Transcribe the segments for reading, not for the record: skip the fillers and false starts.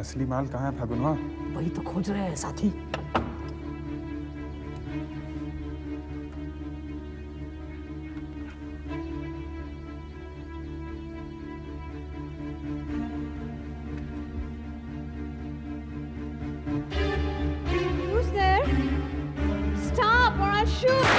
असली माल कहाँ है फागुनवा? वही तो खोज रहे हैं साथी। Who's there? Stop or I'll shoot!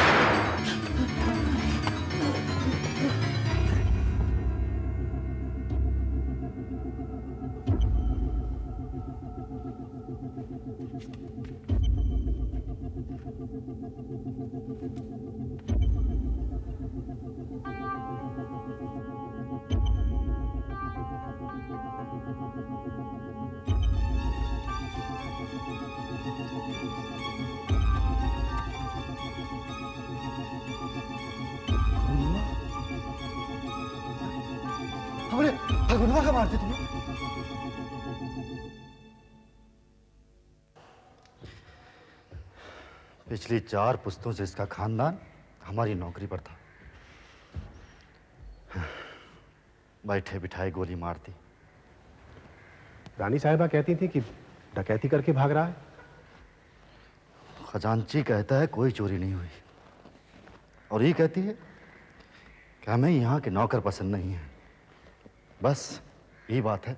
हमने फागुनवा का मारते तुम? पिछली 4 पुस्तों से इसका खानदान हमारी नौकरी पर था। बैठे बिठाए गोली मार दी। रानी साहिबा कहती थी कि डकैती करके भाग रहा है। खजांची कहता है कोई चोरी नहीं हुई, और ये कहती है कि हमें यहाँ के नौकर पसंद नहीं है। बस यही बात है।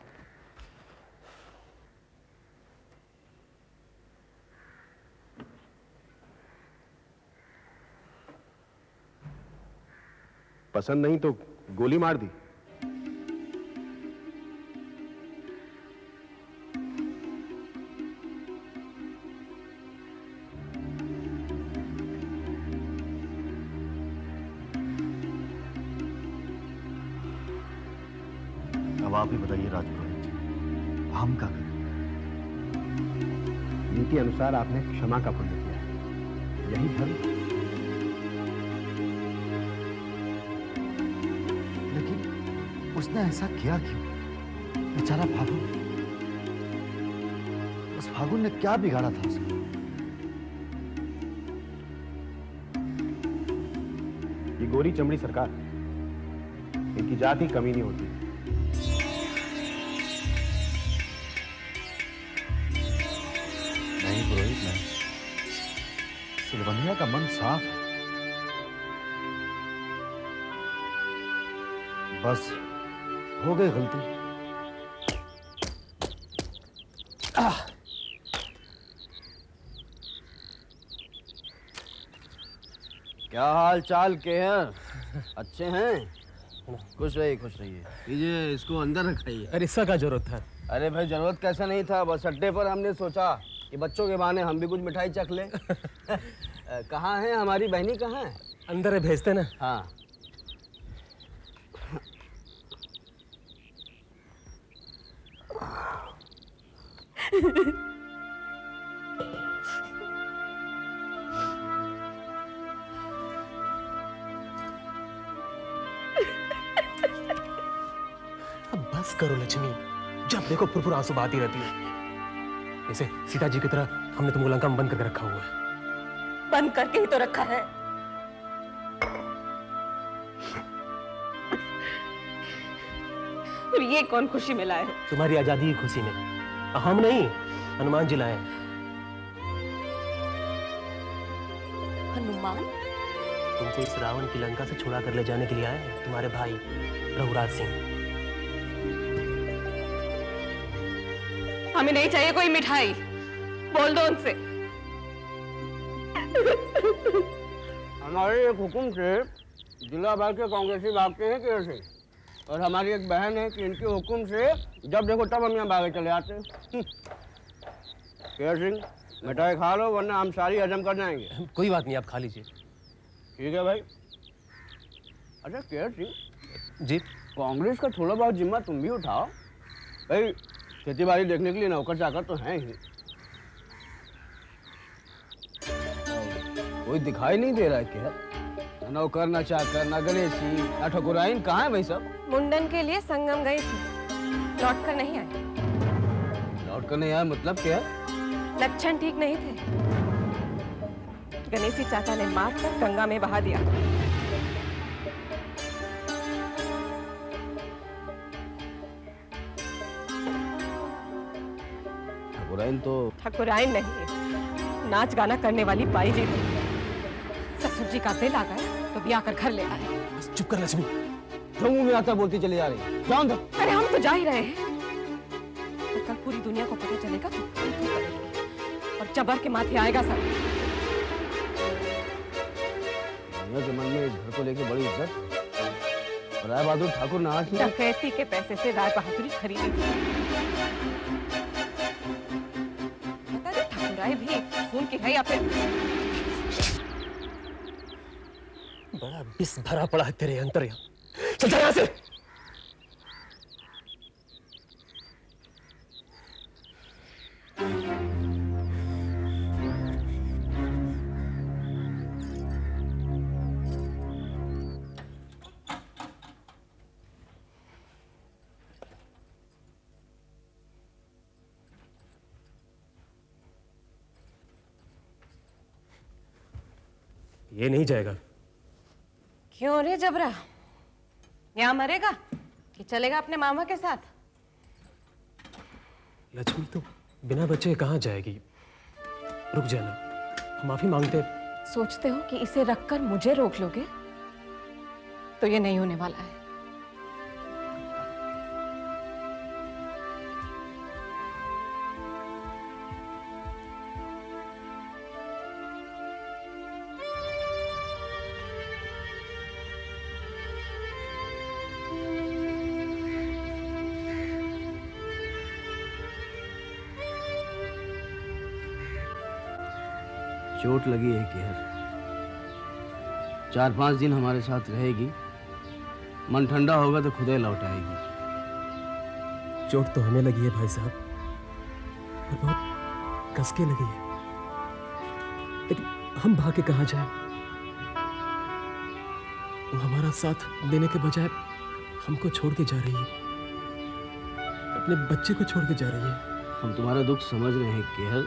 पसंद नहीं तो गोली मार दी। अब आप ही बताइए राजपुरोहित जी, हम क्या करें? नीति अनुसार आपने क्षमा का पुण्य किया है, यही धर्म। लेकिन उसने ऐसा किया क्यों? बेचारा फागुन, उस फागुन ने क्या बिगाड़ा था उसको? ये गोरी चमड़ी सरकार, इनकी जाति कमी नहीं होती। नहीं पुरोहित नहीं, सिलवनिया का मन साफ है। बस हो गई गलती। क्या हाल चाल के हैं? अच्छे हैं? खुश रहिए खुश रहिए। लीजिए इसको अंदर रखाइए। अरे इसका क्या जरूरत था? अरे भाई जरूरत कैसा नहीं था, बस अड्डे पर हमने सोचा कि बच्चों के बहाने हम भी कुछ मिठाई चख लें। कहाँ है हमारी बहनी, कहाँ है? अंदर है, भेजते ना। हाँ अब बस करो लक्ष्मी, जब देखो फुरफुर आंसू बहाती रहती है। जैसे सीता जी की तरह हमने तुमको लंका में बंद करके रखा हुआ है। बंद करके ही तो रखा है। और ये कौन खुशी में लाए हो? तुम्हारी आजादी की खुशी में। हम नहीं, हनुमान जी लाए। हनुमान? तुमको इस रावण की लंका से छुड़ा कर ले जाने के लिए आए हैं तुम्हारे भाई रघुराज सिंह। हमें नहीं चाहिए कोई मिठाई, बोल दो उनसे। हमारे एक हुक्म से जिला भर के कांग्रेसी भागते हैं केयर से, और हमारी एक बहन है कि इनके हुक्म से जब देखो तब हम यहाँ भागे चले आते हैं। केयर सिंह मिठाई खा लो वरना हम सारी हजम कर जाएंगे। कोई बात नहीं, आप खा लीजिए। ठीक है भाई। अच्छा केयर सिंह जी। कांग्रेस का थोड़ा बहुत जिम्मा तुम भी उठाओ भाई, खेती बाड़ी देखने के लिए नौकर चाकर तो हैं ही। कोई दिखाई नहीं दे रहा है क्या? नौकर ना चाकर ना गणेशी ना ठकुराइन, कहाँ है भाई सब? मुंडन के लिए संगम गई थी, लौट कर नहीं आई। लौट कर नहीं आया मतलब क्या? लक्षण ठीक नहीं थे। गणेशी चाचा ने मार कर गंगा में बहा दिया। ठाकुराइन तो ठाकुराइन नहीं, नाच गाना करने वाली बाई जी थी। ससुर जी का दिल आ गया तो ब्याह कर घर ले आए। बस चुप कर लक्ष्मी। जो मुंह में आता बोलती चली जा रही। जान दो। अरे हम तो जा ही रहे हैं, और कल पूरी दुनिया को पता चलेगा तो तू करेगी, और जबर के माथे आएगा सब। दुनिया के मन में इस घर को लेके बड़ी इज्जत, और राय बहादुर ठाकुर ने आज डकैती के पैसे से राय बहादुरी खरीदी थी। पता नहीं ठाकुराई भी खून की है या फिर। बड़ा बिस भरा पड़ा है तेरे अंतर यहाँ। चल जा यहाँ से। ये नहीं जाएगा। क्यों रे जबरा, यहाँ मरेगा कि चलेगा अपने मामा के साथ? लक्ष्मी तो बिना बच्चे कहाँ जाएगी? रुक जाना, हम माफी मांगते हैं। सोचते हो कि इसे रखकर मुझे रोक लोगे? तो ये नहीं होने वाला है। चोट लगी है केहर, 4-5 दिन हमारे साथ रहेगी, मन ठंडा होगा तो खुद ही लौट आएगी। चोट तो हमें लगी है भाई साहब, और बहुत कस के लगी है, लेकिन हम भाग के कहाँ जाए? वो हमारा साथ देने के बजाय हमको छोड़ के जा रही है, अपने बच्चे को छोड़ के जा रही है। हम तुम्हारा दुख समझ रहे हैं केहर,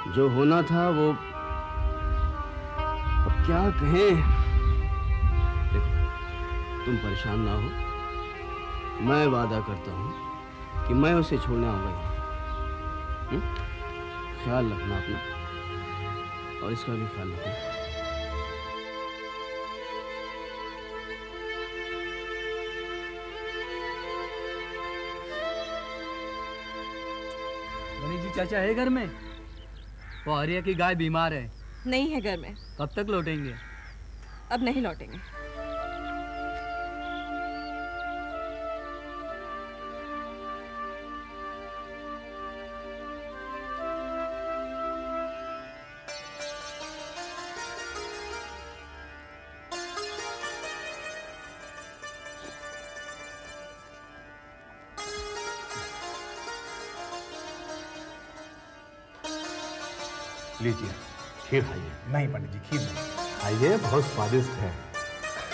जो होना था वो अब क्या कहें। देखो, तुम परेशान ना हो, मैं वादा करता हूँ कि मैं उसे छोड़ने आऊंगा। ख्याल रखना अपना, और इसका भी ख्याल रखना। गणेश जी चाचा है घर में? वो आर्या की गाय बीमार है। नहीं है घर में। कब तक लौटेंगे? अब नहीं लौटेंगे। लीजिए, खीर खाइए। नहीं पंडित जी, खीर नहीं। खाइए, बहुत स्वादिष्ट है।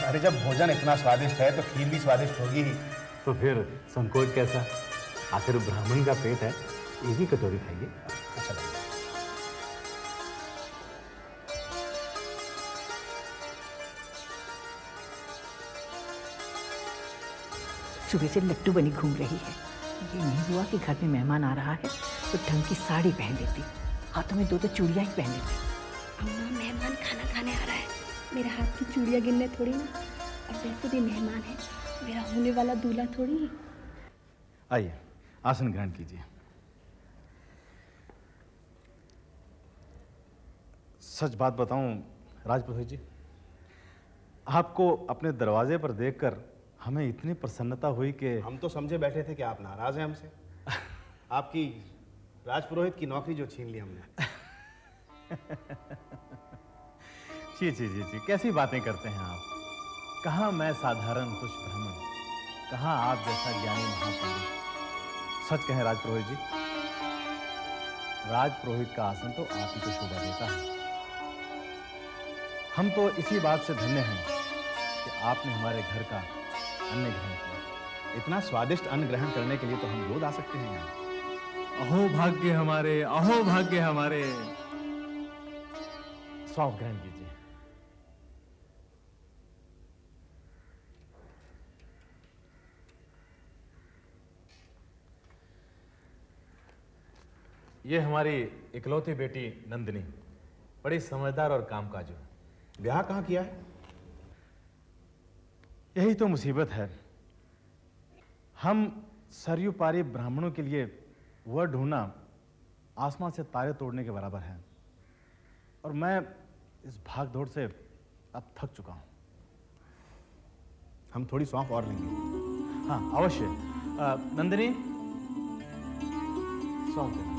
अरे जब भोजन इतना स्वादिष्ट है तो खीर भी स्वादिष्ट होगी ही। तो फिर संकोच कैसा? आखिर ब्राह्मण का पेट है, एक ही कटोरी खाइए। अच्छा लगा। सुबह से लट्टू बनी घूम रही है। ये नहीं हुआ कि घर में मेहमान आ रहा है तो ढंग की साड़ी पहन लेती, हाथों में 2 चूड़ियां ही पहन लेती। अम्मा, मेहमान खाना खाने आ रहा है, मेरे हाथ की चूड़ियां गिनने थोड़ी ना। और वैसे भी मेहमान है, मेरा होने वाला दूल्हा थोड़ी। आइए, आसन ग्रहण कीजिए। सच बात बताऊं राजपुरोहित जी, आपको अपने दरवाजे पर देखकर हमें इतनी प्रसन्नता हुई कि हम तो समझे बैठे थे कि आप नाराज हैं हमसे। आपकी राजपुरोहित की नौकरी जो छीन ली हमने। जी जी जी जी, कैसी बातें करते हैं आप। कहाँ मैं साधारण तुच्छ ब्राह्मण, कहाँ आप जैसा ज्ञानी महापुरुष। सच कहें राजपुरोहित जी, राजपुरोहित का आसन तो आप ही को शोभा देता है। हम तो इसी बात से धन्य हैं कि आपने हमारे घर का अन्न ग्रहण किया। इतना स्वादिष्ट अन्न ग्रहण करने के लिए तो हम रोज आ सकते हैं यहाँ। अहो भाग्य हमारे, अहो भाग्य हमारे। सौंफ ग्रहण कीजिए। ये हमारी इकलौती बेटी नंदिनी बड़ी समझदार और कामकाजू है। ब्याह कहाँ किया है? यही तो मुसीबत है। हम सरयू पारी ब्राह्मणों के लिए वह ढूंढना आसमान से तारे तोड़ने के बराबर है, और मैं इस भाग दौड़ से अब थक चुका हूं। हम थोड़ी सौंफ और लेंगे। हाँ अवश्य। नंदिनी, सौंप देना।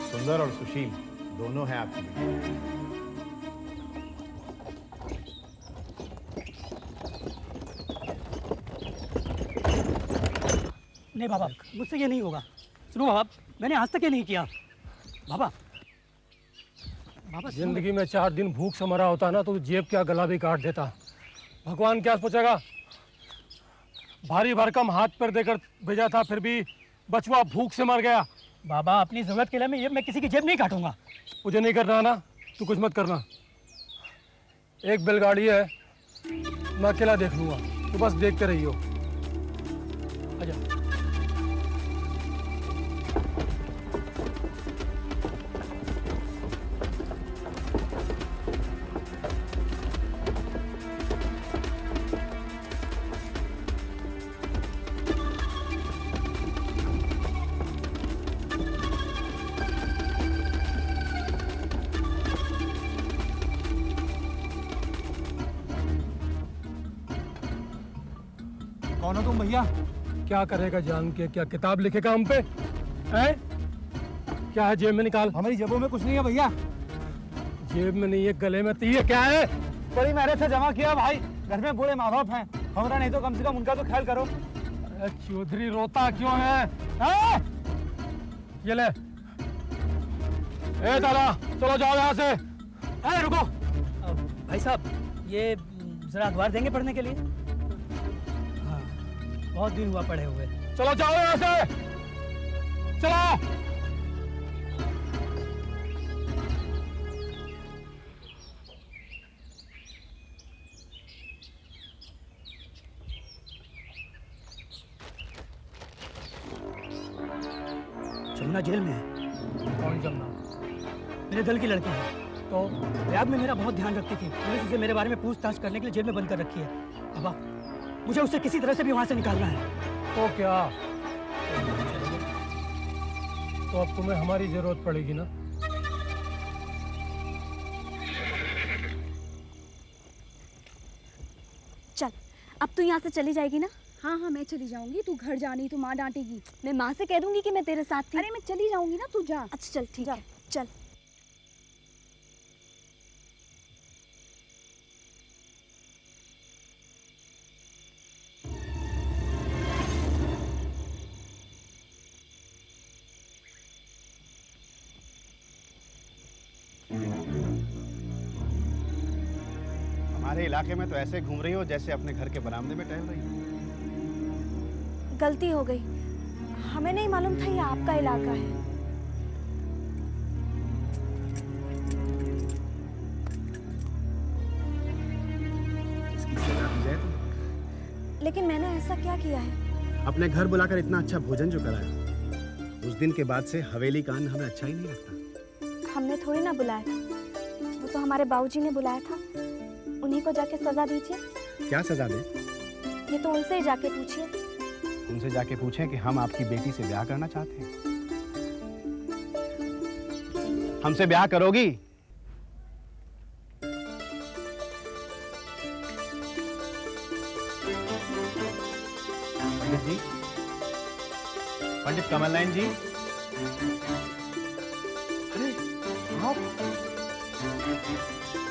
सुंदर और सुशील दोनों हैं आपकी बेटी। नहीं बाबा, मुझसे ये नहीं होगा। सुनो बाबा, मैंने आज तक ये नहीं किया। बाबा जिंदगी में 4 दिन भूख से मरा होता ना तो जेब क्या गला भी काट देता। भगवान क्या पूछेगा? भारी भरकम हाथ पर देकर भेजा था, फिर भी बचवा भूख से मर गया। बाबा अपनी जरूरत के लिए मैं किसी की जेब नहीं काटूंगा। मुझे नहीं करना ना, तू कुछ मत करना। एक बैलगाड़ी है, मैं अकेला देख लूंगा, तू बस देखते रहियो। आजा। कौन हो तुम भैया? क्या करेगा जान के? क्या किताब लिखेगा हम पे? हैं? क्या है जेब में? निकाल। हमारी जेबों में कुछ नहीं है भैया। जेब में नहीं है, गले में तो ये क्या है? बड़ी मेहनत से जमा किया भाई। घर में बूढ़े माँ बाप हैं, हमारा नहीं तो कम से कम उनका तो ख्याल करो। अरे चौधरी रोता क्यों है? ये ले। ए दादा, चलो जाओ यहाँ से। अरे रुको भाई साहब, ये जरा अखबार देंगे पढ़ने के लिए? हाँ, बहुत दिन हुआ पढ़े हुए। चलो जाओ यहाँ से, चलो। जमुना जेल में है। कौन जमुना? मेरे दल की लड़की है, तो लैब में मेरा बहुत ध्यान रखती थी। पुलिस उसे मेरे बारे में पूछताछ करने के लिए जेल में बंद कर रखी है। बाबा, मुझे उसे किसी तरह से भी वहां से निकालना है। तो क्या? तो अब तुम्हें हमारी जरूरत पड़ेगी ना? चल, अब तू यहाँ से चली जाएगी ना? हाँ हाँ, मैं चली जाऊंगी। तू घर जा, नहीं तो माँ डांटेगी। मैं माँ से कह दूंगी कि मैं तेरे साथ थी। अरे मैं चली जाऊंगी ना, तू जा। अच्छा चल, ठीक है, चल। हमारे इलाके में तो ऐसे घूम रही हो जैसे अपने घर के बरामदे में टहल रही हो। गलती हो गई, हमें नहीं मालूम था ये आपका इलाका है। इसकी सजा दी जाए तो? लेकिन मैंने ऐसा क्या किया है? अपने घर बुलाकर इतना अच्छा भोजन जो कराया, उस दिन के बाद से हवेली का अन्न हमें अच्छा ही नहीं लगता। हमने थोड़ी ना बुलाया था, वो तो हमारे बाबूजी ने बुलाया था। उन्हीं को जाके सजा दीजिए। क्या सजा दे? ये तो उनसे ही जाके पूछिए। उनसे जाके पूछें कि हम आपकी बेटी से ब्याह करना चाहते हैं। हमसे ब्याह करोगी? पंडित जी, पंडित कमल नयन जी। अरे आप?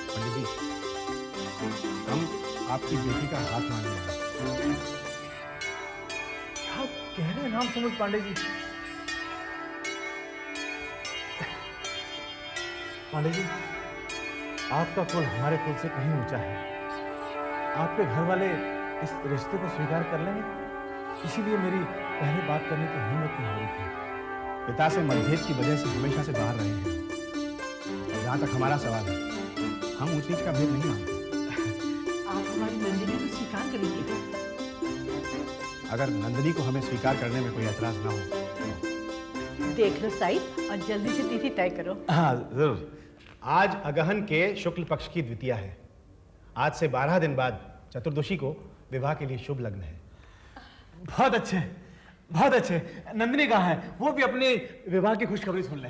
पंडित जी, हम आपकी बेटी का हाथ मांगने आए हैं। आप कह रहे हैं नाम समझ पांडे जी? पांडे जी, आपका कुल हमारे कुल से कहीं ऊंचा है। आपके घर वाले इस रिश्ते को स्वीकार कर लेंगे? इसीलिए मेरी पहले बात करने की हिम्मत नहीं हो रही थी। पिता से मतभेद की वजह से हमेशा से बाहर रहे हैं। और जहाँ तक हमारा सवाल है, हम ऊंच नीच का भेद नहीं मानते। आप हमारी नंदिनी को स्वीकार करेंगे? अगर नंदिनी को हमें स्वीकार करने में कोई एतराज ना हो। देख लो साइड और जल्दी से तिथि तय करो। हाँ जरूर। आज अगहन के शुक्ल पक्ष की द्वितीया है। आज से 12 दिन बाद चतुर्दशी को विवाह के लिए शुभ लग्न है। बहुत अच्छे, बहुत अच्छे। नंदिनी कहाँ है? वो भी अपनी विवाह की खुशखबरी सुन ले।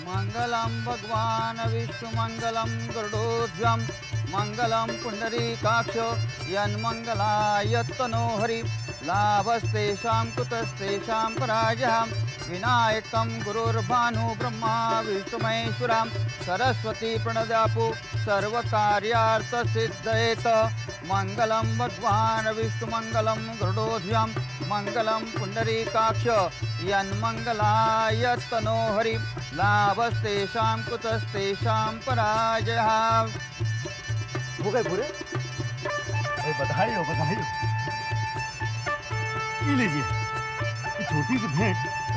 मंगलम भगवान विष्णु मंगलम गरुडोध्वम मंगलम पुंडरीकाक्ष यन्मंगलायतनो हरि लाभस्तेषां कुतस्तेषां पराजयः विनायकं गुरुर्भानु ब्रह्मा विष्णुमहेश्वरं सरस्वती प्रणदापु सर्वकार्यार्थसिद्धयेत मंगलम भगवान विष्णु मंगलम गरुडोध्वम मंगलम पुंडरीकाक्ष यन्मंगलायतनो हरि लाभस्तेषां कुतस्तेषां पराजयः। हो गए पूरे? अरे बधाई हो, बधाई हो। ये लीजिए, ये छोटी सी भेंट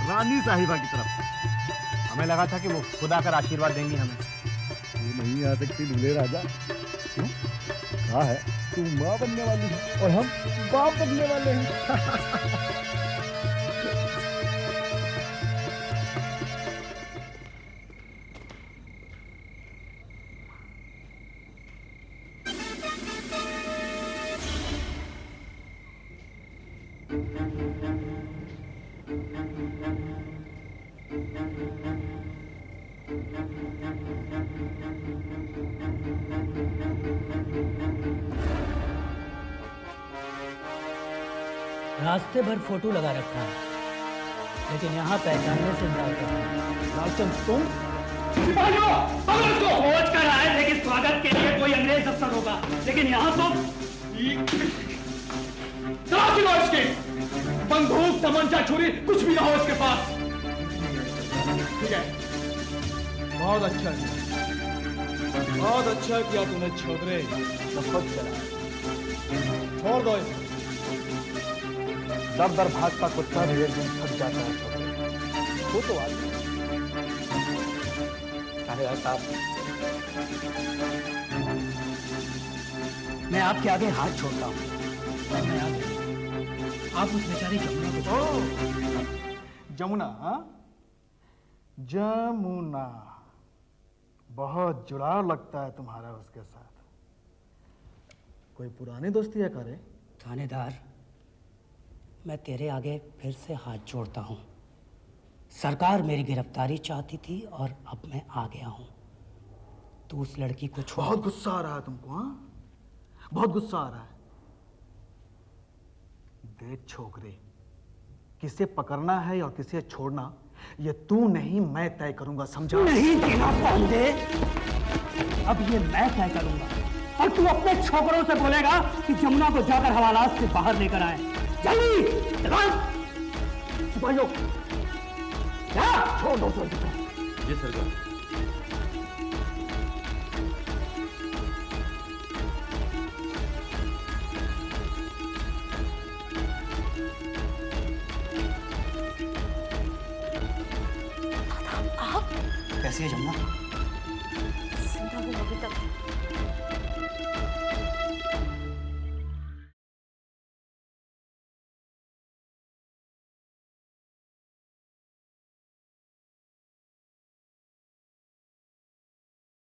रानी साहिबा की तरफ। हमें लगा था कि वो खुद आकर आशीर्वाद देंगी हमें। तू नहीं आ सकती दूल्हे राजा। क्यों? कहा है तू माँ बनने वाली है और हम बाप बनने वाले हैं। रास्ते भर फोटो लगा रखा है, लेकिन यहाँ पहचानने से इंकार करते हैं। लालचंद तुम? सोच कर आए थे कि स्वागत के लिए कोई अंग्रेज अफसर होगा, लेकिन यहाँ तो बंदूक, तमंचा, छुरी कुछ भी ना हो इसके पास। ठीक है, बहुत अच्छा किया, बहुत अच्छा किया तूने छोकरे। बहुत चला, छोड़ दो इसे। दर दर भागता कुत्ता भी एक दिन थक जाता है छोकरे। वो तो आदमी साहब, मैं आपके आगे हाथ छोड़ता हूँ। आप उस बेचारी जमुना को छोड़ो। जमुना? हाँ, जमुना बहुत जुड़ाव लगता है तुम्हारा उसके साथ। कोई पुरानी दोस्ती है करे? थानेदार, मैं तेरे आगे फिर से हाथ जोड़ता हूँ। सरकार मेरी गिरफ्तारी चाहती थी और अब मैं आ गया हूँ। तू उस लड़की को छोड़। बहुत गुस्सा आ रहा है तुमको? हाँ, बहुत गुस्सा आ रहा है। देख छोकरे, किसे पकड़ना है और किसे छोड़ना ये तू नहीं मैं तय करूंगा, समझा? नहीं देना पाऊंगे, अब ये मैं तय करूंगा। और तू अपने छोकरों से बोलेगा कि जमुना को जाकर हवालात से बाहर लेकर आए। जल्दी सिपाहियों, क्या छोड़ दो। जी सरकार। कैसी है जमुना? जिंदा हूँ अभी तक।